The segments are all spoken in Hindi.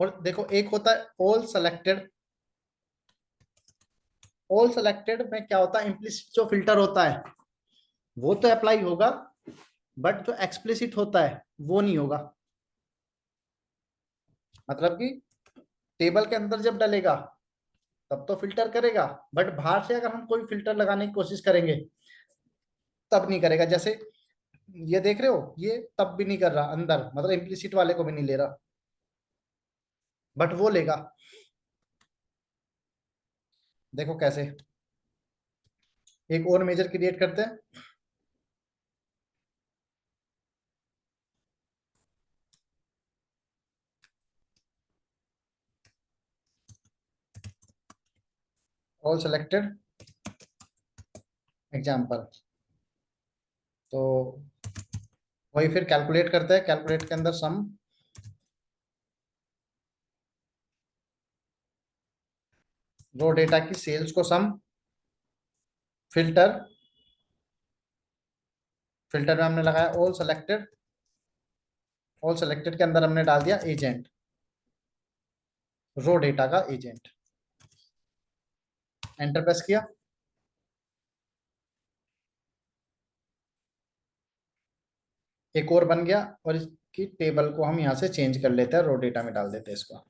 और देखो एक होता है ऑल सेलेक्टेड। ऑल सेलेक्टेड में क्या होता है, इम्प्लिसिट जो फिल्टर होता है वो तो अप्लाई होगा, बट जो एक्सप्लिसिट होता है वो नहीं होगा। मतलब कि टेबल के अंदर जब डालेगा तब तो फिल्टर करेगा, बट बाहर से अगर हम कोई फिल्टर लगाने की कोशिश करेंगे तब नहीं करेगा। जैसे ये देख रहे हो, ये तब भी नहीं कर रहा अंदर, मतलब इम्प्लिसिट वाले को भी नहीं ले रहा, बट वो लेगा। देखो कैसे, एक और मेजर क्रिएट करते हैं। All selected example. तो वही फिर कैलकुलेट करते हैं, कैलकुलेट के अंदर सम, रो डेटा की सेल्स को सम, फिल्टर, फिल्टर में हमने लगाया ऑल सेलेक्टेड, ऑल सेलेक्टेड के अंदर हमने डाल दिया एजेंट, रो डेटा का एजेंट। एंटर प्रेस किया, एक और बन गया, और इसकी टेबल को हम यहाँ से चेंज कर लेते हैं, रो डेटा में डाल देते हैं इसको।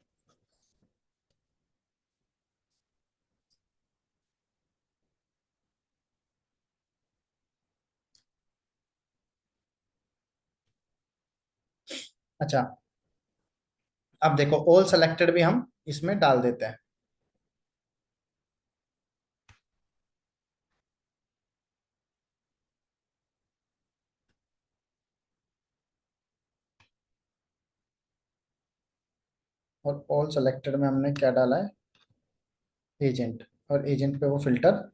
अच्छा, अब देखो ऑल सेलेक्टेड भी हम इसमें डाल देते हैं। और ऑल सेलेक्टेड में हमने क्या डाला है, एजेंट, और एजेंट पे वो फिल्टर।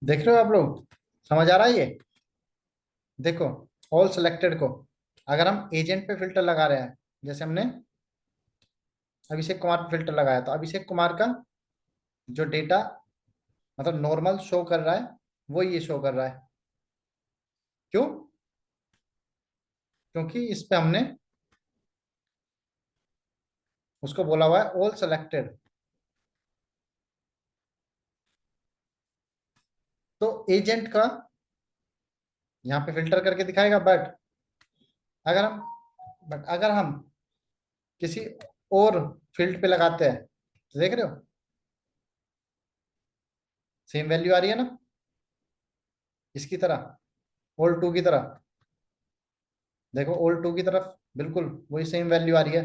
देख रहे हो आप लोग, समझ आ रहा है ये? देखो ऑल सेलेक्टेड को अगर हम एजेंट पे फिल्टर लगा रहे हैं, जैसे हमने अभिषेक कुमार पे फिल्टर लगाया, तो अभिषेक कुमार का जो डेटा मतलब नॉर्मल शो कर रहा है वो ये शो कर रहा है। क्यों? क्योंकि इस पे हमने उसको बोला हुआ है ऑल सेलेक्टेड। तो एजेंट का यहाँ पे फिल्टर करके दिखाएगा, अगर हम बट अगर हम किसी और फील्ड पे लगाते हैं तो देख रहे हो सेम वैल्यू आ रही है ना, इसकी तरह, ऑल टू की तरह। देखो ऑल टू की तरफ बिल्कुल वही सेम वैल्यू आ रही है,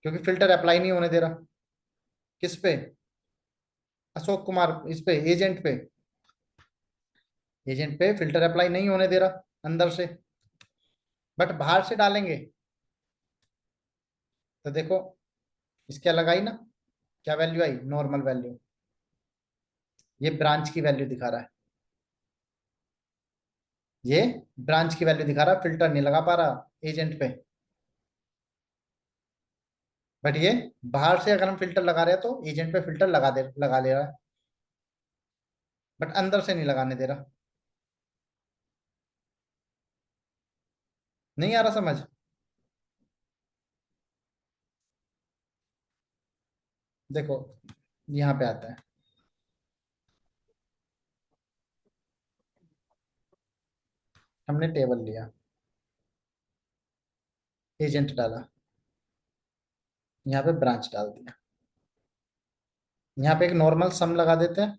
क्योंकि फिल्टर अप्लाई नहीं होने दे रहा। किस पे? अशोक कुमार, इस पे एजेंट पे, एजेंट पे फिल्टर अप्लाई नहीं होने दे रहा अंदर से, बट बाहर से डालेंगे तो देखो इसके अलग आई ना, क्या वैल्यू आई, नॉर्मल वैल्यू। ये ब्रांच की वैल्यू दिखा रहा है, ये ब्रांच की वैल्यू दिखा रहा है, फिल्टर नहीं लगा पा रहा एजेंट पे। बट ये बाहर से अगर हम फिल्टर लगा रहे हैं तो एजेंट पे फिल्टर लगा ले रहा है, बट अंदर से नहीं लगाने दे रहा। नहीं आ रहा समझ? देखो यहाँ पे आता है, हमने टेबल लिया, एजेंट डाला, यहाँ पे ब्रांच डाल दिया, यहाँ पे एक नॉर्मल सम लगा देते हैं,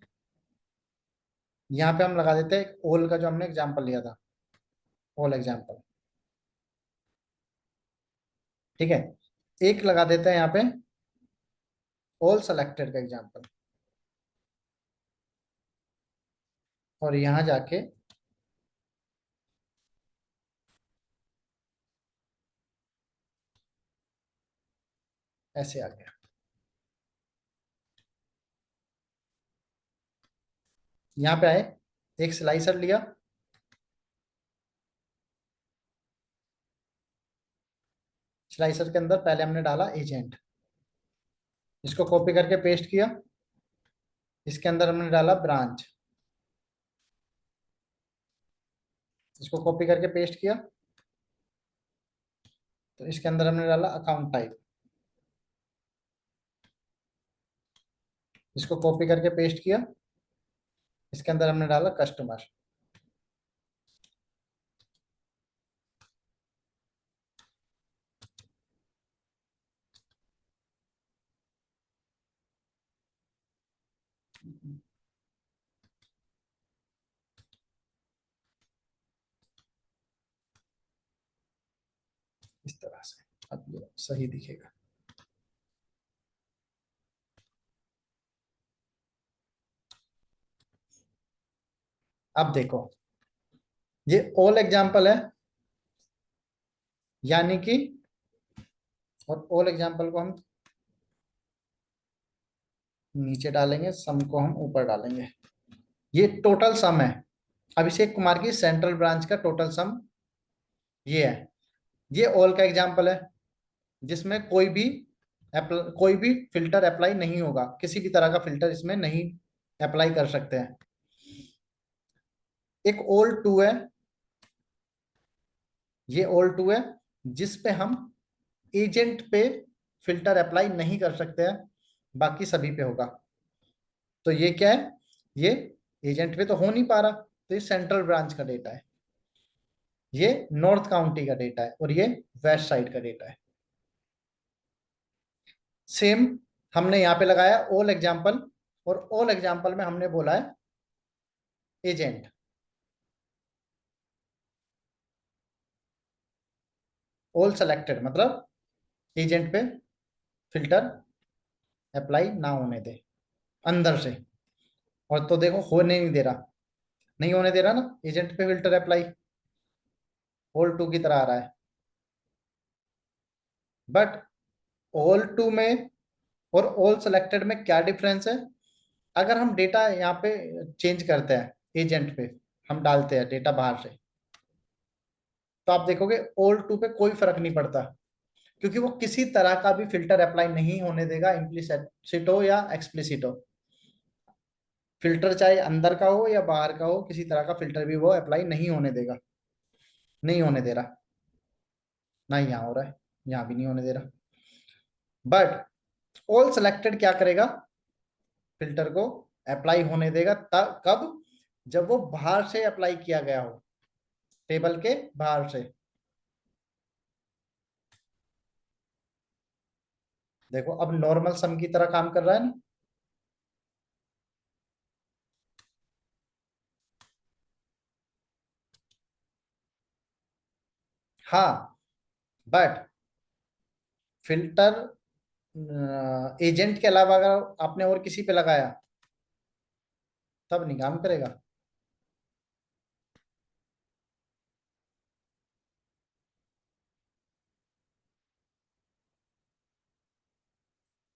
यहाँ पे हम लगा देते हैं ओल का जो हमने एग्जांपल लिया था, ओल एग्जांपल। ठीक है, एक लगा देते हैं यहाँ पे ऑल सेलेक्टेड का एग्जांपल, और यहाँ जाके ऐसे आ गया। यहाँ पे आए, एक स्लाइसर लिया, स्लाइसर के अंदर पहले हमने डाला एजेंट, इसको कॉपी करके पेस्ट किया, इसके अंदर हमने डाला ब्रांच, इसको कॉपी करके पेस्ट किया, तो इसके अंदर हमने डाला अकाउंट टाइप, इसको कॉपी करके पेस्ट किया, इसके अंदर हमने डाला कस्टमर। इस तरह से अब ये सही दिखेगा। अब देखो, ये ऑल एग्जाम्पल है, यानी कि, और ऑल एग्जाम्पल को हम नीचे डालेंगे, सम को हम ऊपर डालेंगे। ये टोटल सम है, अभिषेक कुमार की सेंट्रल ब्रांच का टोटल सम ये है। ये ऑल का एग्जाम्पल है, जिसमें कोई भी फिल्टर अप्लाई नहीं होगा, किसी भी तरह का फिल्टर इसमें नहीं अप्लाई कर सकते हैं। एक ऑल टू है, ये ऑल टू है, जिस पे हम एजेंट पे फिल्टर अप्लाई नहीं कर सकते हैं, बाकी सभी पे होगा। तो ये क्या है, ये एजेंट पे तो हो नहीं पा रहा, तो ये सेंट्रल ब्रांच का डेटा है, ये नॉर्थ काउंटी का डेटा है, और ये वेस्ट साइड का डेटा है। सेम हमने यहाँ पे लगाया ऑल एग्जाम्पल, और ऑल एग्जाम्पल में हमने बोला है एजेंट। ऑल सेलेक्टेड मतलब एजेंट पे फिल्टर अप्लाई ना होने दे अंदर से, और तो देखो होने नहीं दे रहा, नहीं होने दे रहा ना एजेंट पे फिल्टर अप्लाई, ऑल टू की तरह आ रहा है। बट ऑल टू में और ऑल सेलेक्टेड में क्या डिफरेंस है, अगर हम डेटा यहाँ पे चेंज करते हैं, एजेंट पे हम डालते हैं डेटा बाहर से, तो आप देखोगे ऑल टू पे कोई फर्क नहीं पड़ता, क्योंकि वो किसी तरह का भी फिल्टर अप्लाई नहीं होने देगा, इम्प्लिसिट हो या एक्सप्लिसिट हो। फिल्टर चाहे अंदर का हो या बाहर का हो, किसी तरह का फिल्टर भी वो अप्लाई नहीं होने देगा, नहीं होने दे रहा, ना ही यहाँ हो रहा है, यहाँ भी नहीं होने दे रहा। बट ऑल सेलेक्टेड क्या करेगा, फिल्टर को अप्लाई होने देगा तब कब, जब वो बाहर से अप्लाई किया गया हो, टेबल के बाहर से। देखो अब नॉर्मल सम की तरह काम कर रहा है ना। हाँ, बट फिल्टर एजेंट के अलावा अगर आपने और किसी पे लगाया, तब नहीं काम करेगा।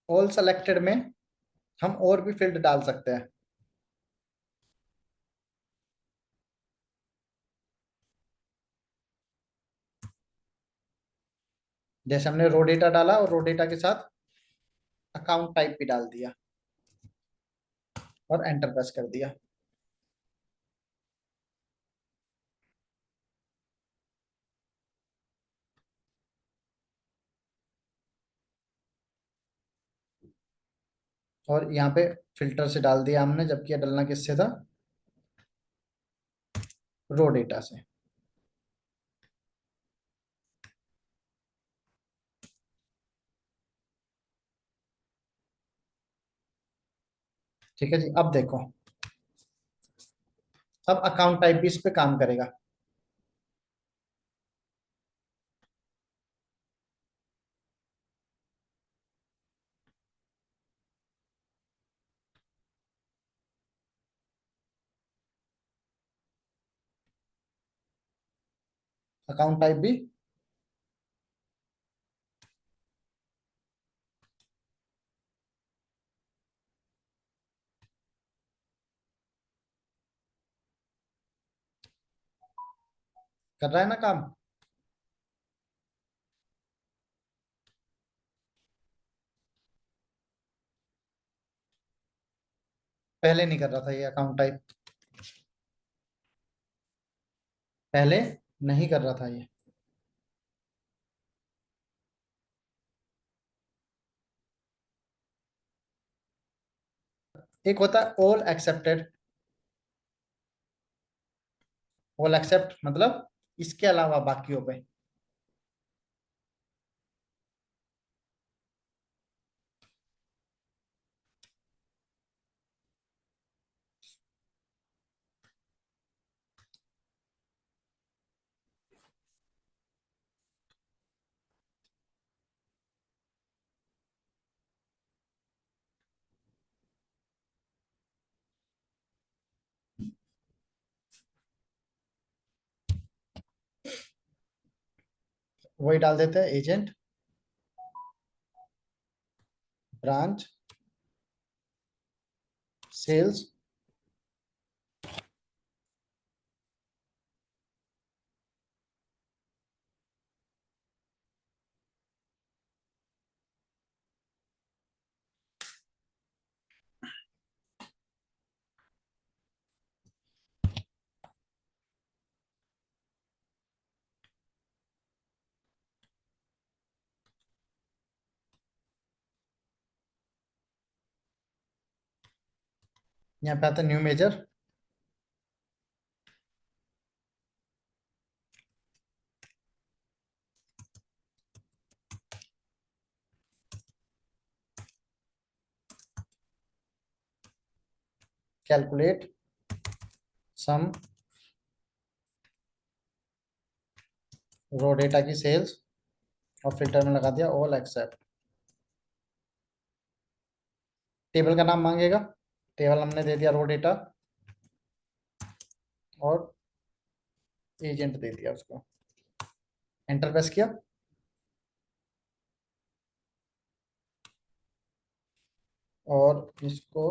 ऑल सेलेक्टेड में हम और भी फील्ड डाल सकते हैं, जैसे हमने रो डेटा डाला और रो डेटा के साथ अकाउंट टाइप भी डाल दिया और एंटर प्रेस कर दिया। और यहाँ पे फिल्टर से डाल दिया हमने, जबकि ये डलना किससे था, रो डेटा से। ठीक है जी, अब देखो, अब अकाउंट टाइप भी इस पे काम करेगा। अकाउंट टाइप भी कर रहा है ना काम। पहले नहीं कर रहा था ये अकाउंट टाइप, पहले नहीं कर रहा था ये। एक होता है ऑल एक्सेप्टेड। ऑल एक्सेप्ट मतलब इसके अलावा बाकियों पे। वही डाल देते हैं, एजेंट, ब्रांच, सेल्स। यहाँ पे आता है न्यू मेजर, कैलकुलेट सम रो डेटा की सेल्स, और फिल्टर में लगा दिया ऑल एक्सेप्ट। टेबल का नाम मांगेगा, टेबल हमने दे दिया रो डेटा, और एजेंट दे दिया उसको। एंटर प्रेस किया। और इसको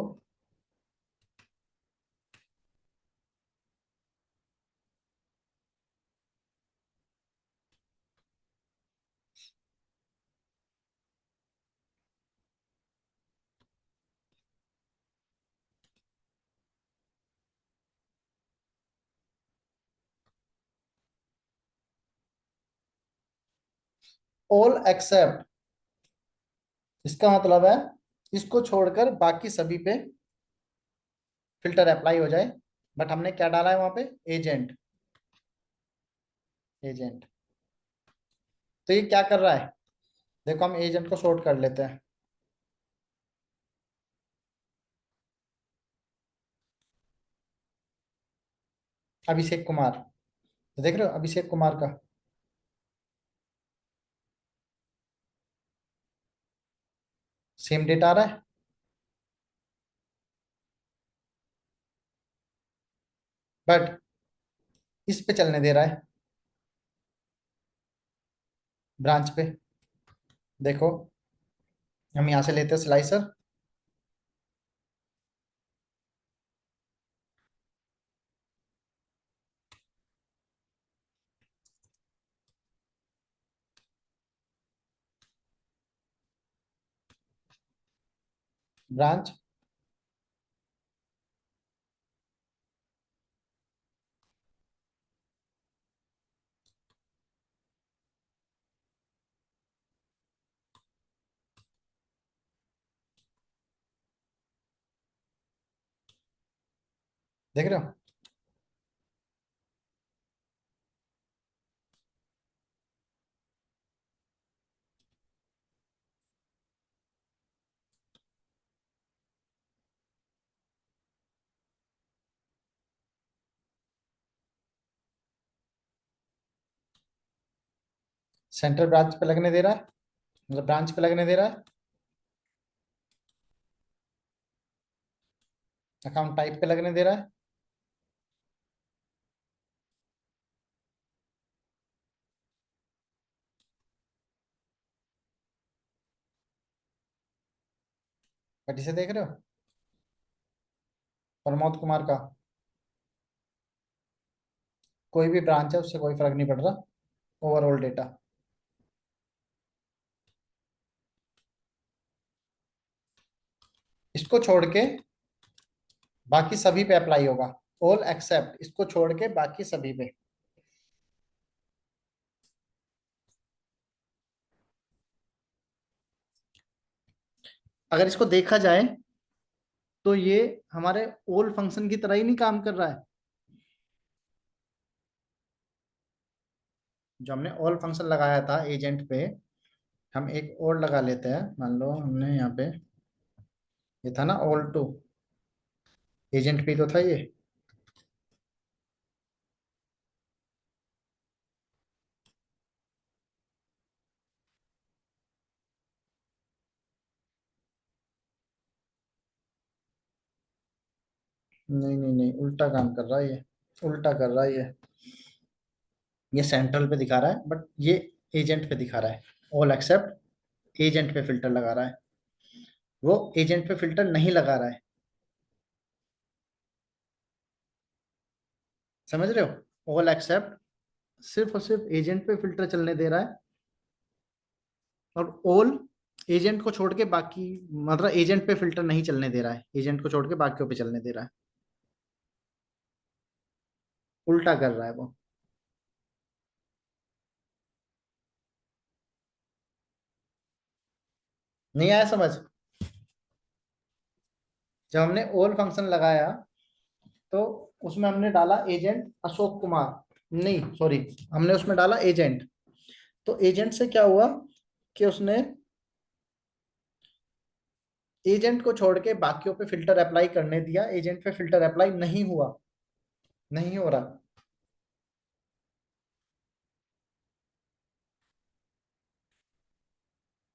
ऑल एक्सेप्ट, इसका मतलब है इसको छोड़कर बाकी सभी पे फिल्टर अप्लाई हो जाए। बट हमने क्या डाला है वहां पे, एजेंट। एजेंट, तो ये क्या कर रहा है, देखो हम एजेंट को सॉर्ट कर लेते हैं। अभिषेक कुमार, तो देख रहे हो अभिषेक कुमार का सेम डेटा आ रहा है, बट इस पे चलने दे रहा है, ब्रांच पे। देखो हम यहां से लेते हैं स्लाइसर, ब्रांच, देख रहे हो। सेंटर ब्रांच पे लगने दे रहा है, मतलब ब्रांच पे लगने दे रहा है, अकाउंट टाइप पे लगने दे रहा है, बट इसे देख रहे हो, प्रमोद कुमार का कोई भी ब्रांच है उससे कोई फर्क नहीं पड़ रहा, ओवरऑल डेटा। इसको छोड़ के बाकी सभी पे अप्लाई होगा, ऑल एक्सेप्ट, इसको छोड़ के बाकी सभी पे। अगर इसको देखा जाए तो ये हमारे ओल फंक्शन की तरह ही नहीं काम कर रहा है। जो हमने ऑल फंक्शन लगाया था एजेंट पे, हम एक और लगा लेते हैं। मान लो हमने यहाँ पे, ये था ना ऑल टू, एजेंट पे तो था ये। नहीं नहीं नहीं, उल्टा काम कर रहा है ये, उल्टा कर रहा है ये सेंट्रल पे दिखा रहा है बट ये एजेंट पे दिखा रहा है। ऑल एक्सेप्ट एजेंट पे फिल्टर लगा रहा है, वो एजेंट पे फिल्टर नहीं लगा रहा है। समझ रहे हो, ऑल एक्सेप्ट सिर्फ और सिर्फ एजेंट पे फिल्टर चलने दे रहा है, और ऑल एजेंट को छोड़ के बाकी, मतलब एजेंट पे फिल्टर नहीं चलने दे रहा है, एजेंट को छोड़ के बाकियों पे चलने दे रहा है। उल्टा कर रहा है वो। नहीं आया समझ? जब हमने ऑल फंक्शन लगाया तो उसमें हमने डाला एजेंट अशोक कुमार, नहीं सॉरी, हमने उसमें डाला एजेंट। तो एजेंट से क्या हुआ कि उसने एजेंट को छोड़ के बाकियों पे फिल्टर अप्लाई करने दिया, एजेंट पे फिल्टर अप्लाई नहीं हुआ, नहीं हो रहा।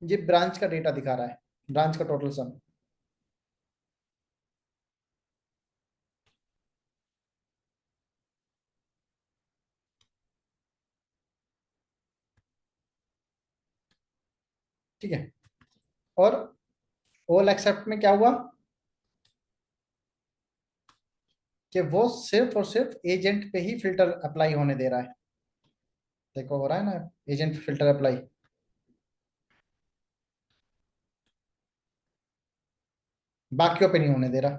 ये ब्रांच का डेटा दिखा रहा है, ब्रांच का टोटल सम। ठीक है। और ऑल एक्सेप्ट में क्या हुआ कि वो सिर्फ और सिर्फ एजेंट पे ही फिल्टर अप्लाई होने दे रहा है। देखो हो रहा है ना, एजेंट पे फिल्टर अप्लाई, बाकियों पे नहीं होने दे रहा।